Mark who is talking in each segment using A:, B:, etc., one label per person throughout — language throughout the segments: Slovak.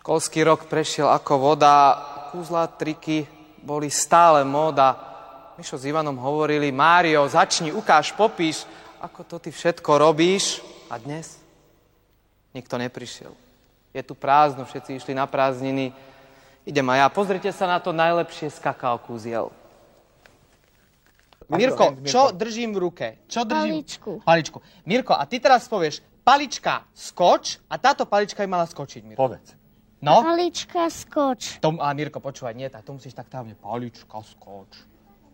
A: Školský rok prešiel ako voda, kúzla, triky boli stále móda. Mišo s Ivanom hovorili, Mário, začni, ukáž, popíš, ako to ty všetko robíš. A dnes nikto neprišiel. Je tu prázdno, všetci išli na prázdniny. Idem aj ja. Pozrite sa na to najlepšie z kakao kúziel. Mirko, čo držím v ruke? Čo držím? Paličku. Mirko, a ty teraz povieš, palička, skoč, a táto palička by mala skočiť, Mirko.
B: Povedz.
A: No?
C: Palička, skoč.
A: A Mirko, počúvaj, nie, tak to musíš tak távne. Palička, skoč.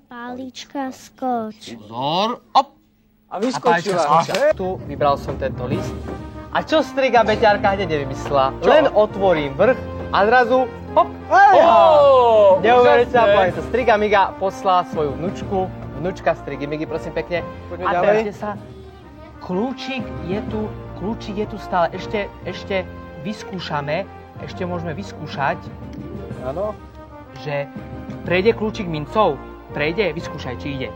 C: Palička, skoč.
A: Pozor, op.
D: A vyskočila.
A: Tu vybral som tento list. A čo striga Beťarka hneď nevymyslela? Len otvorím vrch a zrazu, hop. Neuveriteľné. Striga Miga poslala svoju vnučku. Vnučka Strigy Migy, prosím pekne.
D: Poďme
A: a
D: ďalej.
A: teraz sa, kľúčik je tu stále. Ešte vyskúšame, ešte môžeme vyskúšať,
D: Áno.
A: že prejde kľúčik mincov. Prejde, vyskúšaj, či ide.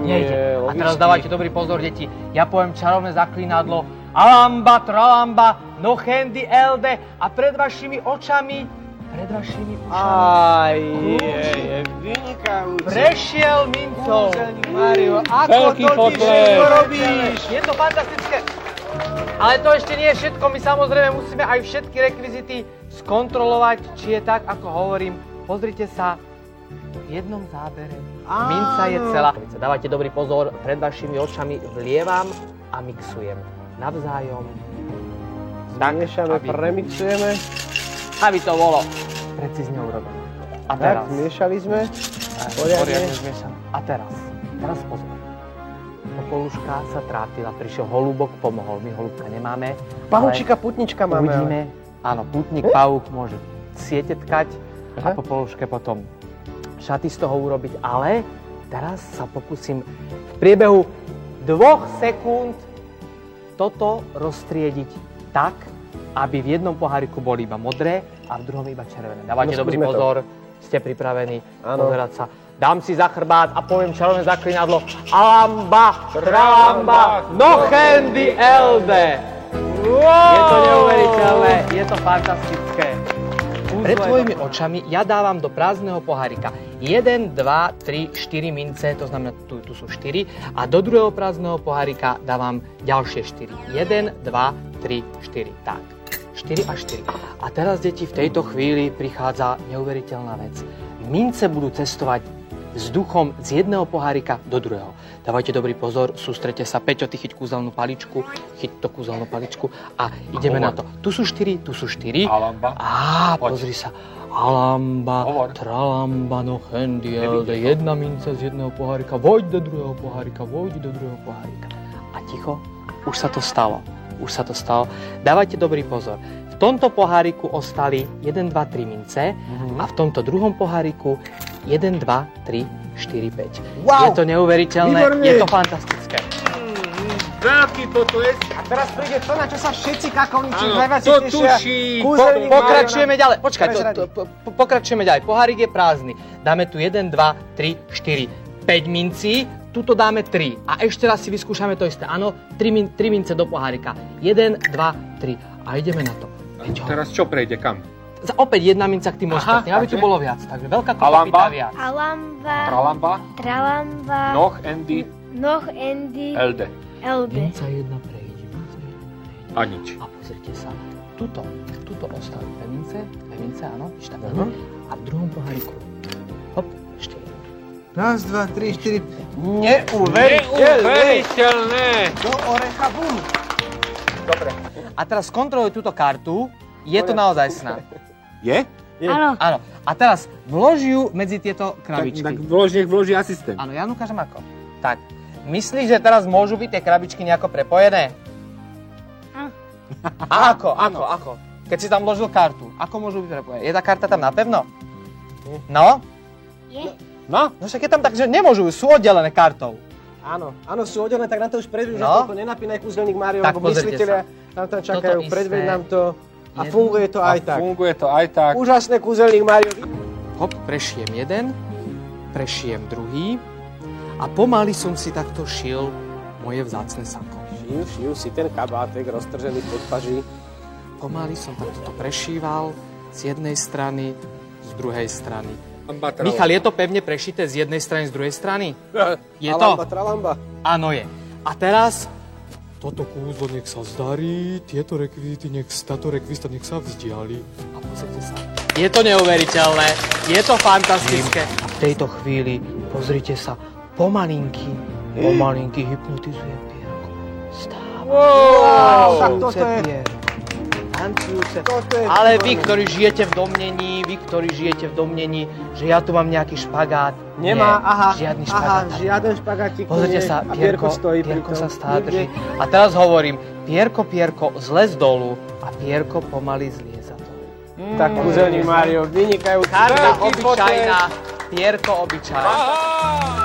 A: Nejde. A teraz dávajte dobrý pozor, deti. Ja poviem čarovné zaklínadlo. Alamba, tralamba, no handy elde. A pred vašimi očami,
D: Aj, je vynikajúce.
A: prešiel mincov.
D: Mário, ako
B: Veľký
D: to ty
B: potlesk.
D: všetko robíš?
A: Je to fantastické. Ale to ešte nie je všetko. My samozrejme musíme aj všetky rekvizity skontrolovať, či je tak, ako hovorím. Pozrite sa, v jednom zábere minca je celá. Dávajte dobrý pozor, pred vašimi očami vlievam a mixujem. Navzájom.
D: Zmiešame, premixujeme.
A: Aby to bolo precízne urobené. A
D: Tak,
A: teraz.
D: zmiešali sme.
A: Poriadne zmiešam. A teraz pozor. Popoluška sa trápila, prišiel holúbok, pomohol. My holúbka nemáme.
D: Pahučika, putnička
A: ale
D: máme.
A: uvidíme. Áno, putník, pavúk môže siete tkať a popoluške potom šaty z toho urobiť. Ale teraz sa pokúsim v priebehu 2 sekúnd toto roztriediť tak, aby v jednom poháriku boli iba modré a v druhom iba červené. Dávajte dobrý pozor, ste pripravení pozerať sa. Dám si za chrbát a poviem čarovné zaklinadlo. Alamba, tralamba, no handy elde. Je to neuveriteľné, je to fantastické. Pred tvojimi očami ja dávam do prázdneho pohárika 1, 2, 3, 4 mince, to znamená, tu sú 4, a do druhého prázdneho pohárika dávam ďalšie 4. 1, 2, 3, 4, tak. 4 a 4. A teraz, deti, v tejto chvíli prichádza neuveriteľná vec. Mince budú cestovať vzduchom z jedného pohárika do druhého. Dávajte dobrý pozor, sústrete sa. Peťo, ty chyť kúzelnú paličku, chyť to kúzelnú paličku a ideme na to. Tu sú 4, tu sú 4.
B: Alamba.
A: Pozri sa. Alamba, tralamba, no handy elde. Jedna minca z jedného pohárika, vojď do druhého pohárika, vojď do druhého pohárika. A ticho, už sa to stalo. Dávajte dobrý pozor. V tomto poháriku ostali 1, 2, 3 mince a v tomto druhom poháriku 1, 2, 3, 4, 5.
D: Wow!
A: Je to neuveriteľné,
D: Výborné.
A: je to fantastické.
B: Veľký potlesk.
D: A teraz príde to, na čo sa všetci kakovníci
B: Áno,
D: najviac
B: to
D: tešia.
B: tuší.
D: Kúzelník
A: Pokračujeme
D: Mário
A: ďalej. Počkaj,
D: prezradí.
A: pokračujeme ďalej. Pohárik je prázdny. Dáme tu 1, 2, 3, 4, 5 mincí. Tuto dáme 3. A ešte raz si vyskúšame to isté. Áno, 3 mince do pohárika. 1, 2, 3. A ideme na to. Peťo.
B: Teraz čo prejde, kam?
A: Opäť jedna minca k tým ostatným, aby tu
B: takže?
A: bolo viac. Takže veľká kopa
B: Alamba.
A: pýta viac.
C: Alamba,
B: Tralamba,
C: tralamba,
B: noh, endy,
C: noh, endy,
B: elde.
C: elde.
A: Minca jedna prejde.
B: A nič.
A: A pozrite sa. Tuto ostali dve mince, áno, ešte tak. A v druhom poháriku. Hop, ešte jedno.
D: Raz, dva, tri, štyri.
B: Neuveriteľné.
D: Do orecha bum.
A: Dobre. A teraz kontroluj túto kartu. Je to naozaj sná.
B: Je?
C: Áno.
A: Áno. A teraz vloži ju medzi tieto krabičky.
B: Tak vloží asistent.
A: Áno, ja ukážem ako. Tak. Myslíš, že teraz môžu byť tie krabičky nejako prepojené?
C: Áno.
A: A ako? Keď si tam vložil kartu, ako môžu byť prepojené? Je tá karta tam napevno? No?
C: Je.
A: No však je tam tak, že nemôžu, sú oddelené kartou.
D: Áno, sú oddelené, tak na to už predveď, že
A: No.
D: toľko nenapínaj kúzelník Mário,
A: Tak
D: lebo
A: pozrite
D: mysliteľia nám tam čakajú,
A: Toto
D: predveď
A: isté.
D: nám to a funguje to aj tak.
B: Funguje to aj tak.
D: Úžasné kúzelník Mário.
A: Hop, prešijem jeden, prešijem druhý a pomaly som si takto šil moje vzácne sako.
D: Šijú si ten kabátek roztržený pod paží.
A: pomaly som takto to prešíval z jednej strany, z druhej strany. Michal, je to pevne prešité z jednej strany, z druhej strany? Je to?
D: Tralamba, tralamba.
A: Áno, je. A teraz toto kúzlo nech sa zdarí, táto rekvizita nech sa vzdiali. A pozrite sa. Je to neuveriteľné, je to fantastické. A v tejto chvíli, pozrite sa, pomalinky hypnotizuje Pierko.
D: Tak toto je...
A: Tancujúce.
D: Toto je
A: Ale vy,
D: výborné.
A: ktorí žijete v domnení, že ja tu mám nejaký špagát.
D: Nemá,
A: Nie, žiadny špagát.
D: žiaden špagátik.
A: Pozrite sa,
D: a Pierko stojí pri
A: Pierko
D: tom.
A: sa stále drží. A teraz hovorím, Pierko, zlez dolu a Pierko pomaly zlieza dolu.
D: Tak kúzelník Mário, vynikajúci.
A: Karta
B: Veľký
A: obyčajná, Pierko obyčajná.
B: Aha!